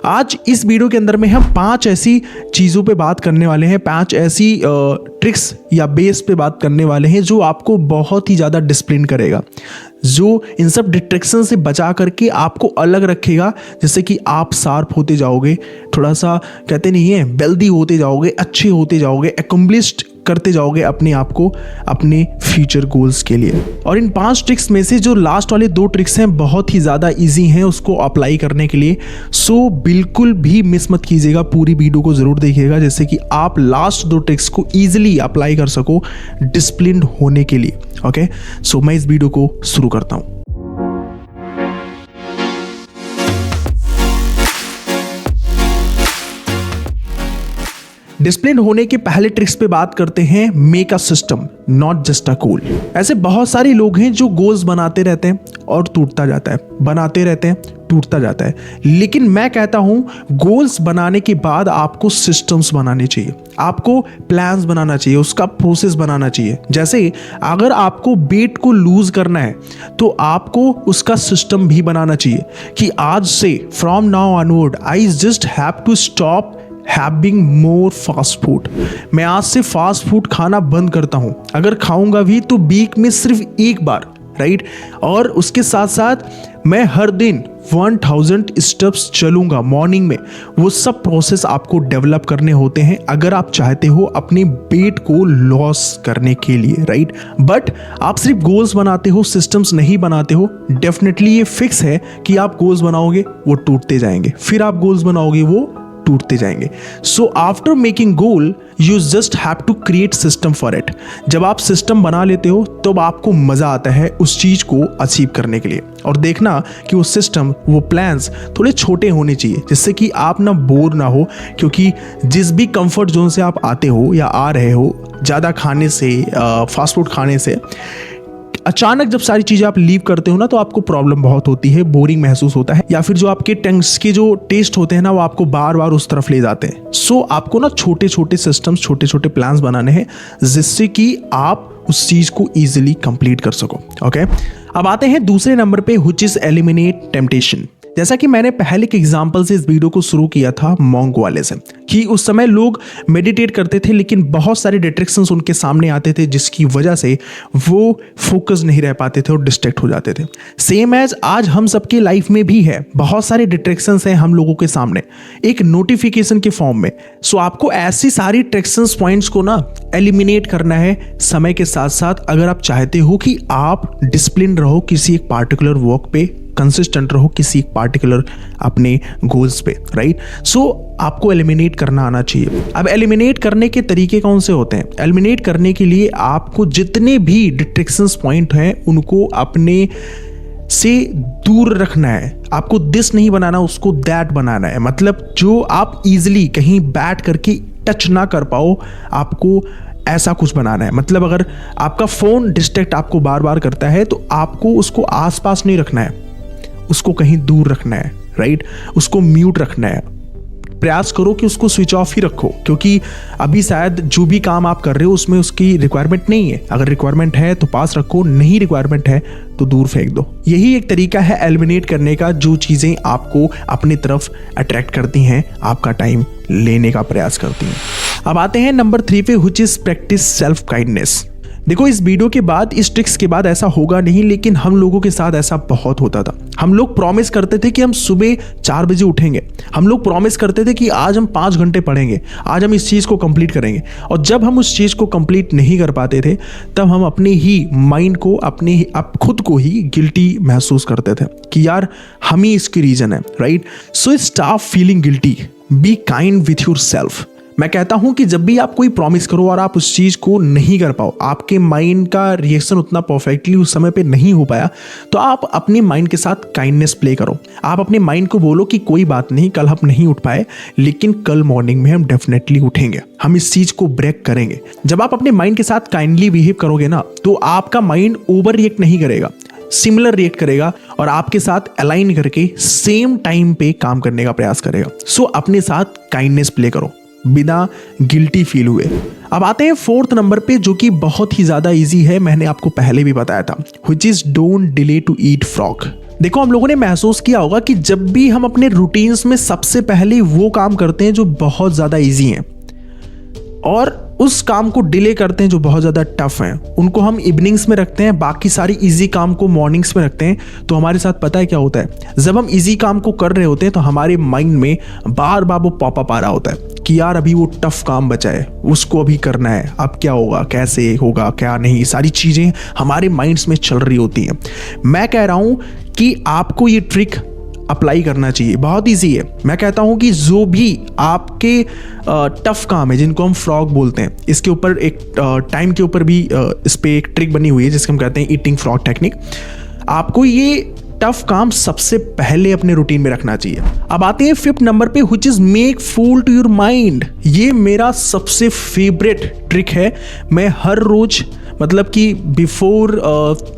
आज इस वीडियो के अंदर में हम 5 ऐसी चीज़ों पे बात करने वाले हैं, 5 ऐसी ट्रिक्स या बेस पे बात करने वाले हैं जो आपको बहुत ही ज़्यादा डिसिप्लिन करेगा, जो इन सब डिस्ट्रैक्शन से बचा करके आपको अलग रखेगा, जिससे कि आप शार्प होते जाओगे, थोड़ा सा कहते नहीं है वेल्दी होते जाओगे, अच्छे होते जाओगे, एकम्प्लिश्ड करते जाओगे अपने आप को अपने फ्यूचर गोल्स के लिए। और इन 5 ट्रिक्स में से जो लास्ट वाले 2 ट्रिक्स हैं बहुत ही ज़्यादा इजी हैं उसको अप्लाई करने के लिए। सो बिल्कुल भी मिस मत कीजिएगा, पूरी वीडियो को ज़रूर देखिएगा, जैसे कि आप लास्ट 2 ट्रिक्स को ईजिली अप्लाई कर सको डिसिप्लिन्ड होने के लिए। ओके, सो मैं इस वीडियो को शुरू करता हूँ। डिसिप्लिन होने के पहले ट्रिक्स पे बात करते हैं। Make a system not just a goal. ऐसे बहुत सारे लोग हैं जो गोल्स बनाते रहते हैं और टूटता जाता है, बनाते रहते हैं, टूटता जाता है। लेकिन मैं कहता हूं गोल्स बनाने के बाद आपको सिस्टम्स बनाने चाहिए, आपको प्लान्स बनाना चाहिए, उसका प्रोसेस बनाना चाहिए। जैसे अगर आपको वेट को लूज करना है तो आपको उसका सिस्टम भी बनाना चाहिए कि आज से from now onward I just have to stop having more fast food. मैं आज से फास्ट फूड खाना बंद करता हूं, अगर खाऊंगा भी तो वीक में सिर्फ एक बार, राइट। और उसके साथ साथ मैं हर दिन 1000 स्टेप्स चलूंगा मॉर्निंग में। वो सब प्रोसेस आपको डेवलप करने होते हैं अगर आप चाहते हो अपने वेट को लॉस करने के लिए, राइट। बट आप सिर्फ गोल्स बनाते हो, सिस्टम्स नहीं बनाते हो, डेफिनेटली ये फिक्स है कि आप गोल्स बनाओगे वो टूटते जाएंगे, फिर आप गोल्स बनाओगे वो टूटते जाएंगे। So after making goal you just have to create system for it. जब आप सिस्टम बना लेते हो तब तो आपको मजा आता है उस चीज को अचीव करने के लिए। और देखना कि वो सिस्टम, वो प्लान्स थोड़े छोटे होने चाहिए जिससे कि आप ना बोर ना हो, क्योंकि जिस भी कंफर्ट जोन से आप आते हो या आ रहे हो, ज़्यादा खाने से, फास्ट फूड खाने से, अचानक जब सारी चीज़ें आप लीव करते हो ना तो आपको प्रॉब्लम बहुत होती है, बोरिंग महसूस होता है, या फिर जो आपके टंग्स के जो टेस्ट होते हैं ना वो आपको बार बार उस तरफ ले जाते हैं। सो आपको ना छोटे छोटे सिस्टम्स, छोटे छोटे प्लान्स बनाने हैं जिससे कि आप उस चीज़ को ईजिली कंप्लीट कर सको। ओके, अब आते हैं दूसरे नंबर पे, व्हिच इज एलिमिनेट टेम्पटेशन। जैसा कि मैंने पहले के एग्जाम्पल से इस वीडियो को शुरू किया था मॉन्क वाले से, कि उस समय लोग मेडिटेट करते थे लेकिन बहुत सारे डिस्ट्रैक्शंस उनके सामने आते थे जिसकी वजह से वो फोकस नहीं रह पाते थे और डिस्ट्रैक्ट हो जाते थे। सेम एज आज हम सबके लाइफ में भी है, बहुत सारे डिस्ट्रैक्शंस हैं हम लोगों के सामने एक नोटिफिकेशन के फॉर्म में। सो आपको ऐसी सारी डिस्ट्रैक्शंस पॉइंट्स को ना एलिमिनेट करना है समय के साथ साथ, अगर आप चाहते हो कि आप डिसिप्लिन रहो किसी एक पार्टिकुलर वर्क पे, कंसिस्टेंट रहो किसी एक पार्टिकुलर अपने गोल्स पे, राइट। सो आपको एलिमिनेट करना आना चाहिए। अब एलिमिनेट करने के तरीके कौन से होते हैं? एलिमिनेट करने के लिए आपको जितने भी डिस्ट्रैक्शंस पॉइंट हैं उनको अपने से दूर रखना है। आपको दिस नहीं बनाना, उसको दैट बनाना है। मतलब जो आप इजीली कहीं बैठ करके टच ना कर पाओ, आपको ऐसा कुछ बनाना है। मतलब अगर आपका फोन डिस्ट्रैक्ट आपको बार बार करता है तो आपको उसको आसपास नहीं रखना है, उसको कहीं दूर रखना है, राइट। उसको म्यूट रखना है। प्रयास करो कि उसको स्विच ऑफ ही रखो, क्योंकि अभी शायद जो भी काम आप कर रहे हो उसमें उसकी रिक्वायरमेंट नहीं है। अगर रिक्वायरमेंट है तो पास रखो, नहीं रिक्वायरमेंट है तो दूर फेंक दो। यही एक तरीका है एलिमिनेट करने का, जो चीज़ें आपको अपनी तरफ अट्रैक्ट करती हैं, आपका टाइम लेने का प्रयास करती हैं। अब आते हैं नंबर 3 पे, which is practice self kindness. देखो, इस वीडियो के बाद, इस ट्रिक्स के बाद ऐसा होगा नहीं, लेकिन हम लोगों के साथ ऐसा बहुत होता था। हम लोग प्रॉमिस करते थे कि हम सुबह 4 बजे उठेंगे, हम लोग प्रॉमिस करते थे कि आज हम 5 घंटे पढ़ेंगे, आज हम इस चीज़ को कंप्लीट करेंगे। और जब हम उस चीज़ को कंप्लीट नहीं कर पाते थे तब हम अपने ही माइंड को, खुद को ही गिल्टी महसूस करते थे कि यार हम ही इसकी रीज़न है, right. So stop feeling guilty, be kind with your self. मैं कहता हूं कि जब भी आप कोई प्रॉमिस करो और आप उस चीज़ को नहीं कर पाओ, आपके माइंड का रिएक्शन उतना परफेक्टली उस समय पे नहीं हो पाया, तो आप अपने माइंड के साथ काइंडनेस प्ले करो। आप अपने माइंड को बोलो कि कोई बात नहीं, कल हम नहीं उठ पाए लेकिन कल मॉर्निंग में हम डेफिनेटली उठेंगे, हम इस चीज़ को ब्रेक करेंगे। जब आप अपने माइंड के साथ काइंडली बिहेव करोगे ना तो आपका माइंड ओवर रिएक्ट नहीं करेगा, सिमिलर रिएक्ट करेगा और आपके साथ अलाइन करके सेम टाइम पे काम करने का प्रयास करेगा। सो अपने साथ काइंडनेस प्ले करो बिना गिल्टी फील हुए। अब आते हैं 4th नंबर पे, जो कि बहुत ही ज़्यादा इजी है, मैंने आपको पहले भी बताया था, which is don't delay to eat frog. देखो, हम लोगों ने महसूस किया होगा कि जब भी हम अपने रूटीन्स में सबसे पहले वो काम करते हैं जो बहुत ज़्यादा इजी हैं और उस काम को डिले करते हैं जो बहुत ज़्यादा टफ हैं, उनको हम इवनिंग्स में रखते हैं, बाकी सारी इजी काम को मॉर्निंग्स में रखते हैं, तो हमारे साथ पता है क्या होता है, जब हम इजी काम को कर रहे होते हैं तो हमारे माइंड में बार बार वो पॉपअप आ रहा होता है कि यार अभी वो टफ काम बचा है, उसको अभी करना है, अब क्या होगा, कैसे होगा, क्या नहीं, सारी चीज़ें हमारे माइंड्स में चल रही होती हैं। मैं कह रहा हूँ कि आपको ये ट्रिक अप्लाई करना चाहिए, बहुत इजी है। मैं कहता हूं कि जो भी आपके टफ काम है, जिनको हम फ्रॉग बोलते हैं, इसके ऊपर एक टाइम के ऊपर भी इस पे एक ट्रिक बनी हुई है जिसको हम कहते हैं ईटिंग फ्रॉग टेक्निक। आपको ये टफ काम सबसे पहले अपने रूटीन में रखना चाहिए। अब आते हैं 5th नंबर पे, which is make fool to your mind. ये मेरा सबसे फेवरेट ट्रिक है। मैं हर रोज, मतलब कि बिफोर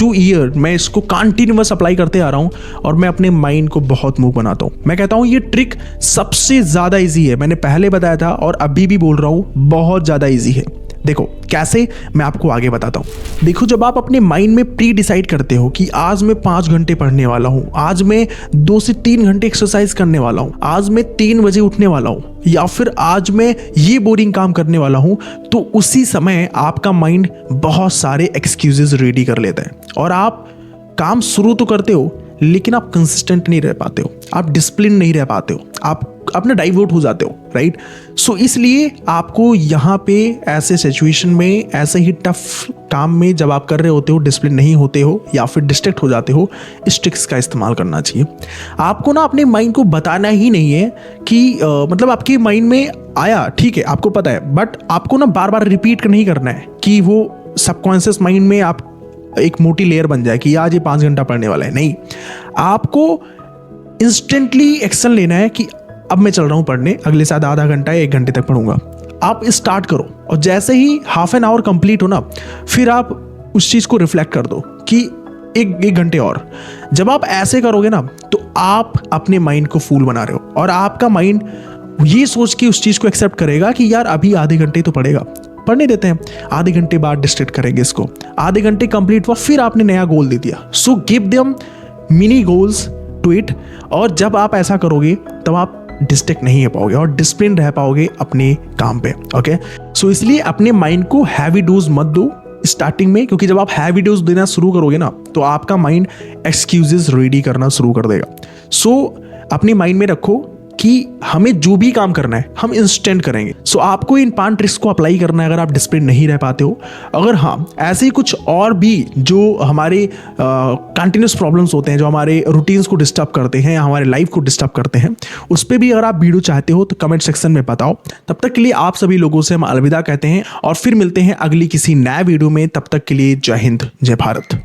2 ईयर मैं इसको कंटिन्यूअस अप्लाई करते आ रहा हूँ और मैं अपने माइंड को बहुत मूव बनाता हूँ। मैं कहता हूँ ये ट्रिक सबसे ज़्यादा इजी है। मैंने पहले बताया था और अभी भी बोल रहा हूँ, बहुत ज़्यादा इजी है। देखो कैसे, मैं आपको आगे बताता हूँ। देखो, जब आप अपने माइंड में प्री डिसाइड करते हो कि आज मैं 5 घंटे पढ़ने वाला हूँ, आज मैं 2 से 3 घंटे एक्सरसाइज करने वाला हूँ, आज मैं 3 बजे उठने वाला हूँ, या फिर आज मैं ये बोरिंग काम करने वाला हूँ, तो उसी समय आपका माइंड बहुत सारे एक्सक्यूजेस रेडी कर लेता है और आप काम शुरू तो करते हो लेकिन आप कंसिस्टेंट नहीं रह पाते हो, आप डिसिप्लिन नहीं रह पाते हो, आप अपना डाइवर्ट हो जाते हो, राइट। सो इसलिए आपको यहाँ पे ऐसे सिचुएशन में, ऐसे ही टफ काम में जब आप कर रहे होते हो, डिसिप्लिन नहीं होते हो या फिर डिस्ट्रैक्ट हो जाते हो, इस ट्रिक्स का इस्तेमाल करना चाहिए। आपको ना अपने माइंड को बताना ही नहीं है कि मतलब आपके माइंड में आया, ठीक है, आपको पता है, बट आपको ना बार बार रिपीट नहीं करना है कि वो सबकॉन्शियस माइंड में आप एक मोटी लेयर बन जाए कि आज ये 5 घंटा पढ़ने वाला है। नहीं, आपको इंस्टेंटली एक्शन लेना है कि अब मैं चल रहा हूँ पढ़ने, अगले साथ आधा घंटा या 1 घंटे तक पढ़ूंगा। आप स्टार्ट करो और जैसे ही हाफ एन आवर कंप्लीट हो ना, फिर आप उस चीज़ को रिफ्लेक्ट कर दो कि एक घंटे और। जब आप ऐसे करोगे ना, तो आप अपने माइंड को फूल बना रहे हो और आपका माइंड ये सोच के उस चीज़ को एक्सेप्ट करेगा कि यार अभी आधे घंटे तो पड़ेगा, पढ़ने देते हैं, आधे घंटे बाद डिस्ट्रैक्ट करेंगे इसको। आधे घंटे कंप्लीट हुआ, फिर आपने नया गोल दे दिया। So give them mini goals to it, और जब आप ऐसा करोगे तब आप डिस्ट्रैक्ट नहीं हो पाओगे और डिसिप्लिन रह पाओगे अपने काम पे। ओके, सो इसलिए अपने माइंड को हैवी डोज मत दो स्टार्टिंग में, क्योंकि जब आप हैवी डोज देना शुरू करोगे ना, तो आपका माइंड एक्सक्यूजेस रेडी करना शुरू कर देगा। सो अपने माइंड में रखो कि हमें जो भी काम करना है हम इंस्टेंट करेंगे। सो आपको इन 5 ट्रिक्स को अप्लाई करना है अगर आप डिसिप्लिन नहीं रह पाते हो। अगर हाँ, ऐसे ही कुछ और भी जो हमारे कंटिन्यूस प्रॉब्लम्स होते हैं, जो हमारे रूटीन्स को डिस्टर्ब करते हैं, हमारे लाइफ को डिस्टर्ब करते हैं, उस पर भी अगर आप वीडियो चाहते हो तो कमेंट सेक्शन में बताओ। तब तक के लिए आप सभी लोगों से हम अलविदा कहते हैं और फिर मिलते हैं अगली किसी नए वीडियो में। तब तक के लिए जय हिंद, जय भारत।